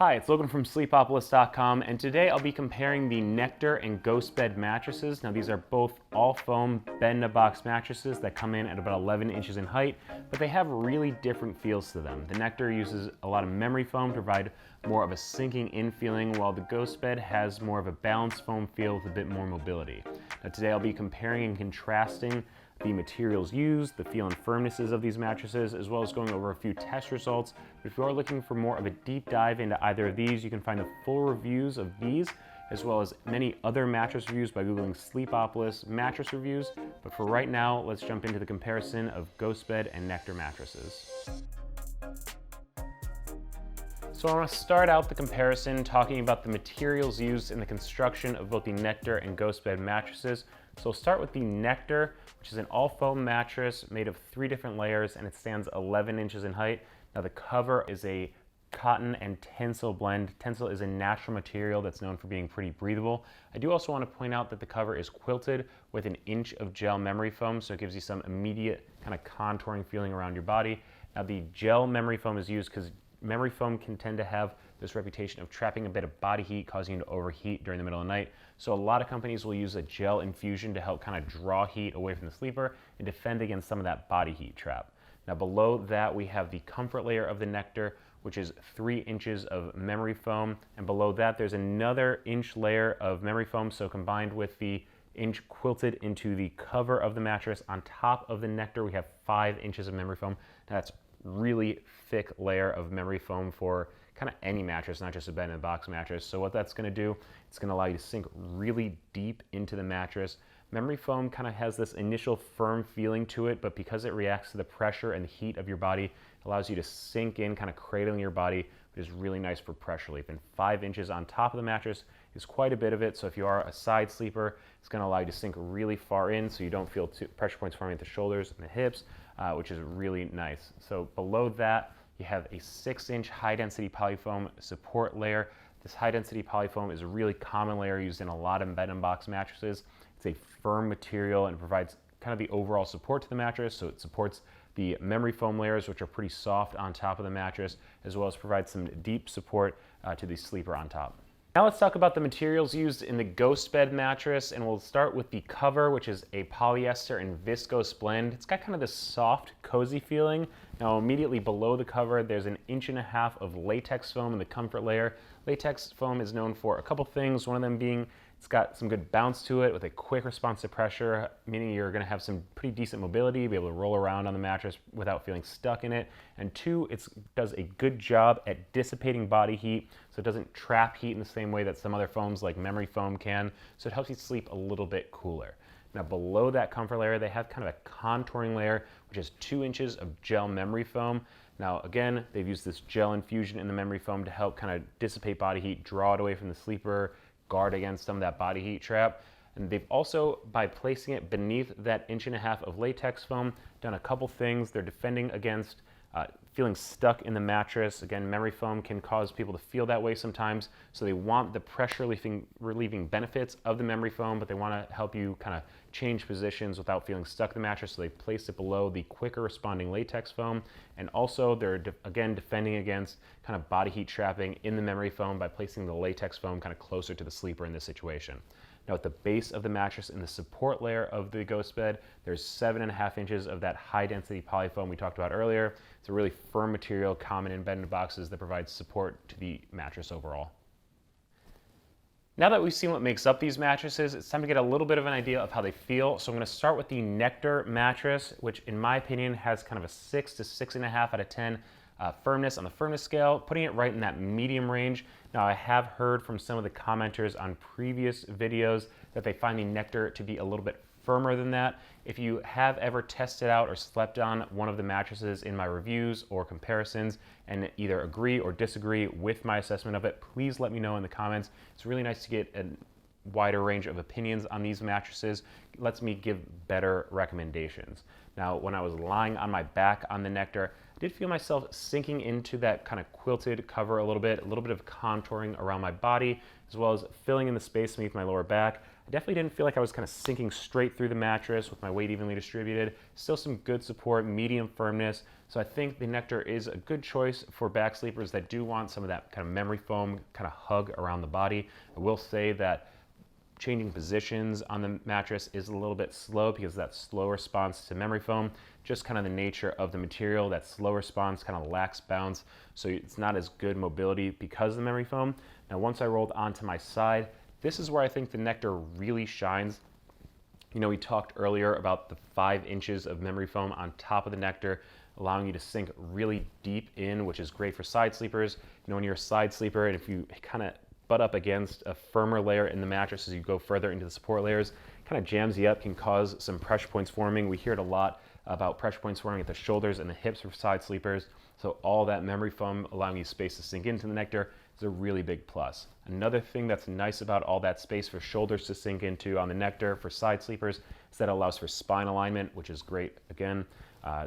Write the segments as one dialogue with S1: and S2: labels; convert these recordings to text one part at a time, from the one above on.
S1: Hi, it's Logan from Sleepopolis.com, and today I'll be comparing the Nectar and GhostBed mattresses. Now these are both all-foam bed-in-a-box mattresses that come in at about 11 inches in height, but they have really different feels to them. The Nectar uses a lot of memory foam to provide more of a sinking in feeling, while the GhostBed has more of a balanced foam feel with a bit more mobility. Now today I'll be comparing and contrasting the materials used, the feel and firmnesses of these mattresses, as well as going over a few test results. But if you are looking for more of a deep dive into either of these, you can find the full reviews of these, as well as many other mattress reviews by Googling Sleepopolis mattress reviews. But for right now, let's jump into the comparison of GhostBed and Nectar mattresses. So I want to start out the comparison talking about the materials used in the construction of both the Nectar and GhostBed mattresses. So we'll start with the Nectar, which is an all-foam mattress made of 3 different layers, and it stands 11 inches in height. Now the cover is a cotton and tencel blend. Tencel is a natural material that's known for being pretty breathable. I do also want to point out that the cover is quilted with an inch of gel memory foam, so it gives you some immediate kind of contouring feeling around your body. Now the gel memory foam is used because memory foam can tend to have this reputation of trapping a bit of body heat, causing you to overheat during the middle of the night. So a lot of companies will use a gel infusion to help kind of draw heat away from the sleeper and defend against some of that body heat trap. Now below that we have the comfort layer of the Nectar, which is 3 inches of memory foam, and below that there's another inch layer of memory foam, so combined with the inch quilted into the cover of the mattress, on top of the Nectar we have 5 inches of memory foam. Now that's really thick layer of memory foam for kind of any mattress, not just a bed-in-a-box mattress. So what that's going to do, it's going to allow you to sink really deep into the mattress. Memory foam kind of has this initial firm feeling to it, but because it reacts to the pressure and the heat of your body, it allows you to sink in, kind of cradling your body, which is really nice for pressure relief. And 5 inches on top of the mattress is quite a bit of it, so if you are a side sleeper, it's going to allow you to sink really far in so you don't feel pressure points forming at the shoulders and the hips, which is really nice. So below that, you have a 6-inch high-density polyfoam support layer. This high-density polyfoam is a really common layer used in a lot of bed-in-box mattresses. It's a firm material and provides kind of the overall support to the mattress, so it supports the memory foam layers, which are pretty soft on top of the mattress, as well as provides some deep support to the sleeper on top. Now let's talk about the materials used in the GhostBed mattress, and we'll start with the cover, which is a polyester and viscose blend. It's got kind of this soft, cozy feeling. Now immediately below the cover, there's an 1.5 inches of latex foam in the comfort layer. Latex foam is known for a couple things, one of them being it's got some good bounce to it with a quick response to pressure, meaning you're going to have some pretty decent mobility, be able to roll around on the mattress without feeling stuck in it. And 2, it does a good job at dissipating body heat, so it doesn't trap heat in the same way that some other foams like memory foam can, so it helps you sleep a little bit cooler. Now below that comfort layer, they have kind of a contouring layer, which is 2 inches of gel memory foam. Now again, they've used this gel infusion in the memory foam to help kind of dissipate body heat, draw it away from the sleeper, guard against some of that body heat trap. And they've also, by placing it beneath that 1.5 inches of latex foam, done a couple things. They're defending against feeling stuck in the mattress. Again, memory foam can cause people to feel that way sometimes, so they want the pressure relieving benefits of the memory foam, but they want to help you kind of change positions without feeling stuck in the mattress, so they place it below the quicker responding latex foam. And also they're again defending against kind of body heat trapping in the memory foam by placing the latex foam kind of closer to the sleeper in this situation. Now at the base of the mattress, in the support layer of the GhostBed, there's 7.5 inches of that high density polyfoam we talked about earlier. It's a really firm material common in bed-in-boxes that provides support to the mattress overall. Now that we've seen what makes up these mattresses, it's time to get a little bit of an idea of how they feel. So I'm going to start with the Nectar mattress, which in my opinion has kind of a 6 to 6.5 out of 10 firmness on the firmness scale, putting it right in that medium range. Now I have heard from some of the commenters on previous videos that they find the Nectar to be a little bit firmer than that. If you have ever tested out or slept on one of the mattresses in my reviews or comparisons and either agree or disagree with my assessment of it, please let me know in the comments. It's really nice to get a wider range of opinions on these mattresses. It lets me give better recommendations. Now, when I was lying on my back on the Nectar, I did feel myself sinking into that kind of quilted cover a little bit of contouring around my body, as well as filling in the space beneath my lower back. I definitely didn't feel like I was kind of sinking straight through the mattress with my weight evenly distributed. Still some good support, medium firmness. So I think the Nectar is a good choice for back sleepers that do want some of that kind of memory foam kind of hug around the body. I will say that changing positions on the mattress is a little bit slow because that slow response to memory foam, just kind of the nature of the material, that slow response kind of lacks bounce, so it's not as good mobility because of the memory foam. Now once I rolled onto my side, this is where I think the Nectar really shines. You know, we talked earlier about the 5 inches of memory foam on top of the Nectar, allowing you to sink really deep in, which is great for side sleepers. You know, when you're a side sleeper and if you kind of butt up against a firmer layer in the mattress as you go further into the support layers, kind of jams you up, can cause some pressure points forming. We hear it a lot about pressure points forming at the shoulders and the hips for side sleepers. So all that memory foam allowing you space to sink into the Nectar is a really big plus. Another thing that's nice about all that space for shoulders to sink into on the Nectar for side sleepers is that it allows for spine alignment, which is great again.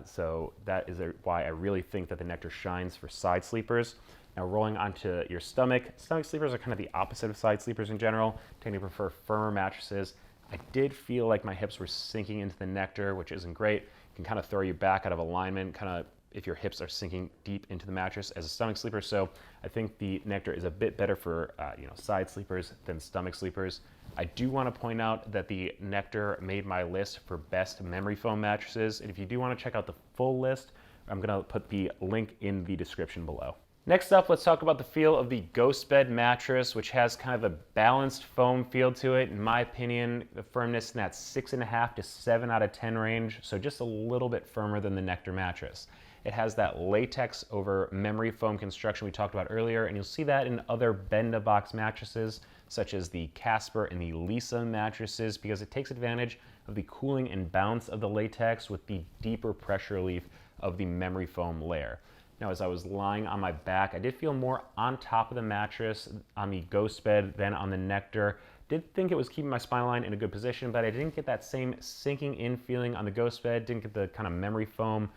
S1: So that is why I really think that the Nectar shines for side sleepers. Now rolling onto your stomach, stomach sleepers are kind of the opposite of side sleepers in general, tend to prefer firmer mattresses. I did feel like my hips were sinking into the Nectar, which isn't great. It can kind of throw you back out of alignment, kind of if your hips are sinking deep into the mattress as a stomach sleeper. So I think the Nectar is a bit better for side sleepers than stomach sleepers. I do want to point out that the Nectar made my list for best memory foam mattresses. And if you do want to check out the full list, I'm going to put the link in the description below. Next up, let's talk about the feel of the GhostBed mattress, which has kind of a balanced foam feel to it. In my opinion, the firmness in that 6.5 to 7 out of 10 range, so just a little bit firmer than the Nectar mattress. It has that latex over memory foam construction we talked about earlier, and you'll see that in other bend-a-box mattresses, such as the Casper and the Lisa mattresses, because it takes advantage of the cooling and bounce of the latex with the deeper pressure relief of the memory foam layer. Now, as I was lying on my back, I did feel more on top of the mattress on the GhostBed than on the Nectar. Did think it was keeping my spine line in a good position, but I didn't get that same sinking in feeling on the GhostBed, didn't get the kind of memory foam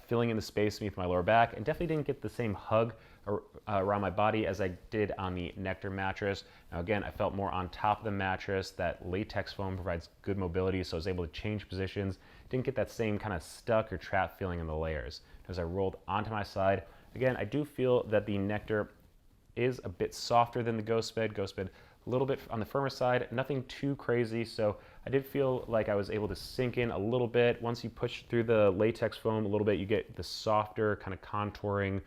S1: filling in the space beneath my lower back, and definitely didn't get the same hug around my body as I did on the Nectar mattress. Now again, I felt more on top of the mattress. That latex foam provides good mobility, so I was able to change positions. Didn't get that same kind of stuck or trapped feeling in the layers. As I rolled onto my side, again, I do feel that the Nectar is a bit softer than the GhostBed. GhostBed a little bit on the firmer side, nothing too crazy, so I did feel like I was able to sink in a little bit. Once you push through the latex foam a little bit, you get the softer kind of contouring,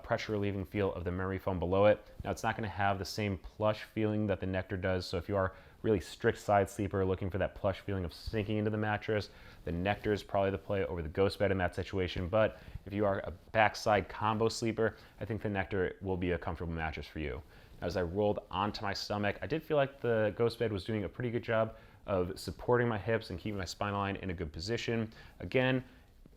S1: pressure relieving feel of the memory foam below it. Now it's not going to have the same plush feeling that the Nectar does, so if you are really strict side sleeper looking for that plush feeling of sinking into the mattress, the Nectar is probably the play over the GhostBed in that situation. But if you are a backside combo sleeper, I think the Nectar will be a comfortable mattress for you. As I rolled onto my stomach, I did feel like the GhostBed was doing a pretty good job of supporting my hips and keeping my spine line in a good position. Again,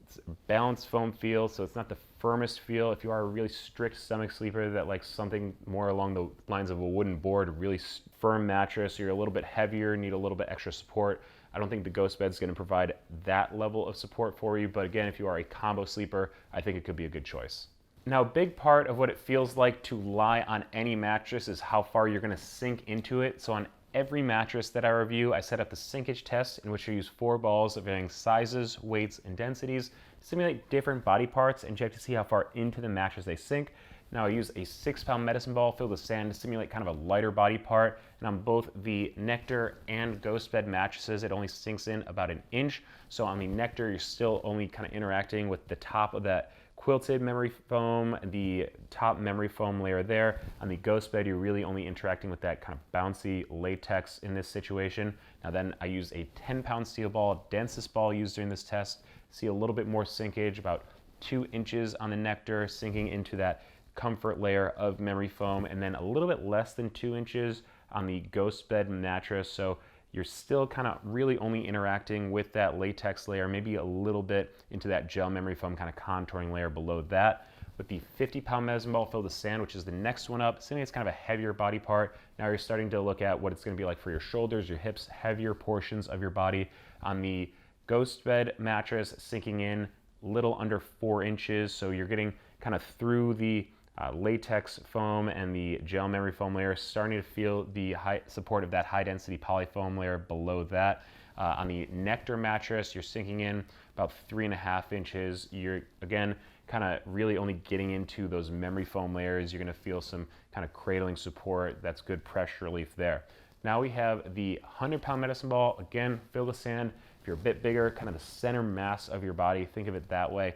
S1: it's a balanced foam feel, so it's not the firmest feel. If you are a really strict stomach sleeper that likes something more along the lines of a wooden board, a really firm mattress, you're a little bit heavier, need a little bit extra support, I don't think the GhostBed is going to provide that level of support for you. But again, if you are a combo sleeper, I think it could be a good choice. Now, a big part of what it feels like to lie on any mattress is how far you're going to sink into it. So on every mattress that I review, I set up the Sinkage test, in which I use 4 balls of varying sizes, weights, and densities to simulate different body parts and check to see how far into the mattress they sink. Now I use a 6-pound medicine ball filled with sand to simulate kind of a lighter body part, and on both the Nectar and GhostBed mattresses, it only sinks in about 1 inch. So on the Nectar, you're still only kind of interacting with the top of that quilted memory foam, the top memory foam layer there. On the GhostBed, you're really only interacting with that kind of bouncy latex in this situation. Now then I use a 10-pound steel ball, densest ball used during this test. See a little bit more sinkage, about 2 inches on the Nectar, sinking into that comfort layer of memory foam, and then a little bit less than 2 inches on the GhostBed mattress. So you're still kind of really only interacting with that latex layer, maybe a little bit into that gel memory foam kind of contouring layer below that. With the 50-pound medicine ball filled with sand, which is the next one up, assuming it's kind of a heavier body part, now you're starting to look at what it's going to be like for your shoulders, your hips, heavier portions of your body. On the GhostBed mattress, sinking in a little under 4 inches, so you're getting kind of through the latex foam and the gel memory foam layer, starting to feel the high support of that high density polyfoam layer below that. On the Nectar mattress, you're sinking in about 3.5 inches. You're, again, kind of really only getting into those memory foam layers. You're going to feel some kind of cradling support. That's good pressure relief there. Now we have the 100-pound medicine ball. Again, feel the sand. If you're a bit bigger, kind of the center mass of your body, think of it that way.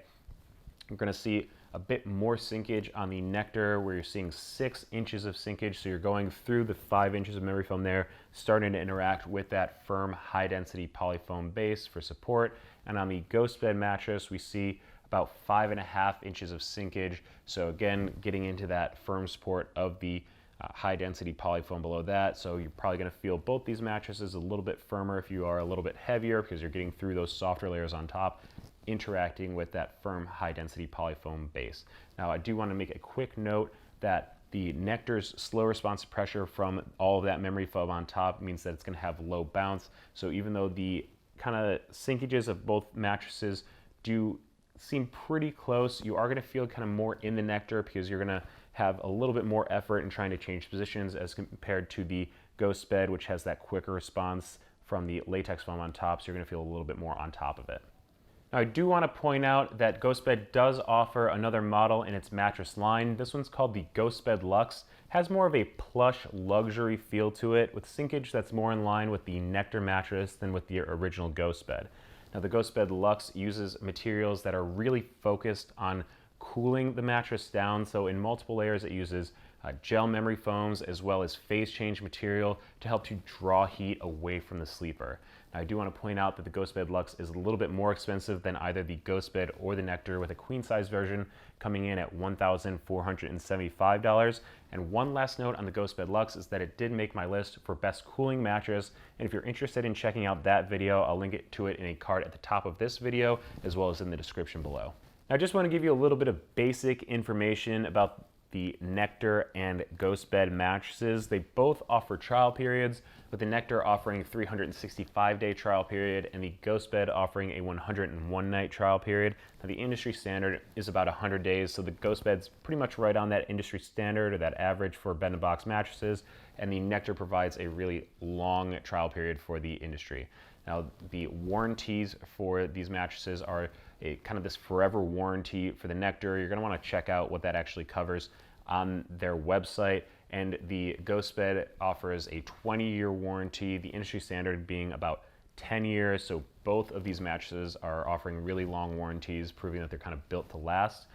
S1: You're going to see a bit more sinkage on the Nectar, where you're seeing 6 inches of sinkage. So you're going through the 5 inches of memory foam there, starting to interact with that firm, high-density polyfoam base for support. And on the GhostBed mattress, we see about 5.5 inches of sinkage. So again, getting into that firm support of the high-density polyfoam below that. So you're probably going to feel both these mattresses a little bit firmer if you are a little bit heavier, because you're getting through those softer layers on top, interacting with that firm high-density polyfoam base. Now, I do want to make a quick note that the Nectar's slow responsive pressure from all of that memory foam on top means that it's going to have low bounce. So even though the kind of sinkages of both mattresses do seem pretty close, you are going to feel kind of more in the Nectar, because you're going to have a little bit more effort in trying to change positions as compared to the GhostBed, which has that quicker response from the latex foam on top. So you're going to feel a little bit more on top of it. Now, I do want to point out that GhostBed does offer another model in its mattress line. This one's called the GhostBed Lux. Has more of a plush luxury feel to it, with sinkage that's more in line with the Nectar mattress than with the original GhostBed. Now, the GhostBed Lux uses materials that are really focused on cooling the mattress down. So in multiple layers, it uses gel memory foams as well as phase change material to help to draw heat away from the sleeper. Now, I do want to point out that the GhostBed Lux is a little bit more expensive than either the GhostBed or the Nectar, with a queen size version coming in at $1,475. And one last note on the GhostBed Lux is that it did make my list for best cooling mattress. And if you're interested in checking out that video, I'll link it to it in a card at the top of this video, as well as in the description below. Now, I just want to give you a little bit of basic information about the Nectar and GhostBed mattresses. They both offer trial periods, with the Nectar offering a 365-day trial period and the GhostBed offering a 101-night trial period. Now, the industry standard is about 100 days, so the GhostBed's pretty much right on that industry standard, or that average for bed-in-a-box mattresses, and the Nectar provides a really long trial period for the industry. Now, the warranties for these mattresses are a kind of this forever warranty. For the Nectar, you're going to want to check out what that actually covers on their website. And the GhostBed offers a 20-year warranty, the industry standard being about 10 years. So both of these mattresses are offering really long warranties, proving that they're kind of built to last.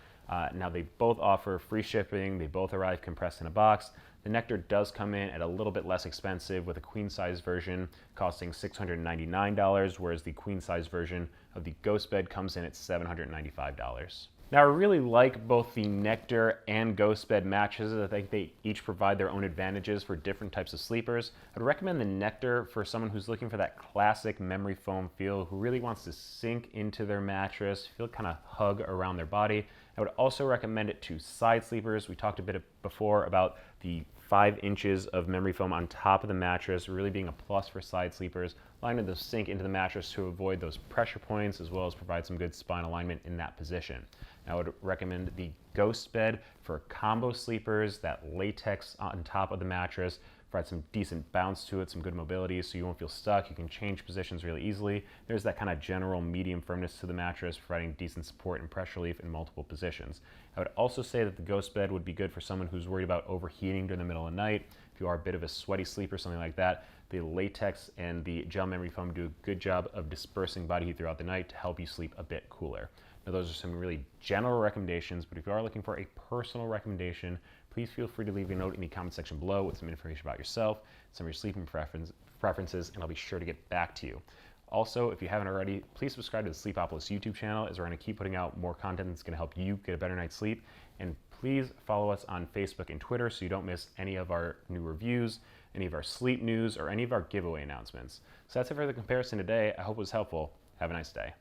S1: Now, they both offer free shipping. They both arrive compressed in a box. The Nectar does come in at a little bit less expensive, with a queen size version costing $699, whereas the queen size version of the GhostBed comes in at $795. Now, I really like both the Nectar and GhostBed mattresses. I think they each provide their own advantages for different types of sleepers. I'd recommend the Nectar for someone who's looking for that classic memory foam feel, who really wants to sink into their mattress, feel kind of hug around their body. I would also recommend it to side sleepers. We talked a bit before about the 5 inches of memory foam on top of the mattress really being a plus for side sleepers, allowing them to sink into the mattress to avoid those pressure points, as well as provide some good spine alignment in that position. Now, I would recommend the GhostBed for combo sleepers. That latex on top of the mattress provides some decent bounce to it, some good mobility, so you won't feel stuck. You can change positions really easily. There's that kind of general medium firmness to the mattress, providing decent support and pressure relief in multiple positions. I would also say that the GhostBed would be good for someone who's worried about overheating during the middle of the night. If you are a bit of a sweaty sleeper, something like that, the latex and the gel memory foam do a good job of dispersing body heat throughout the night to help you sleep a bit cooler. Now, those are some really general recommendations, but if you are looking for a personal recommendation, please feel free to leave a note in the comment section below with some information about yourself, some of your sleeping preferences, and I'll be sure to get back to you. Also, if you haven't already, please subscribe to the Sleepopolis YouTube channel, as we're going to keep putting out more content that's going to help you get a better night's sleep. And please follow us on Facebook and Twitter so you don't miss any of our new reviews, any of our sleep news, or any of our giveaway announcements. So that's it for the comparison today. I hope it was helpful. Have a nice day.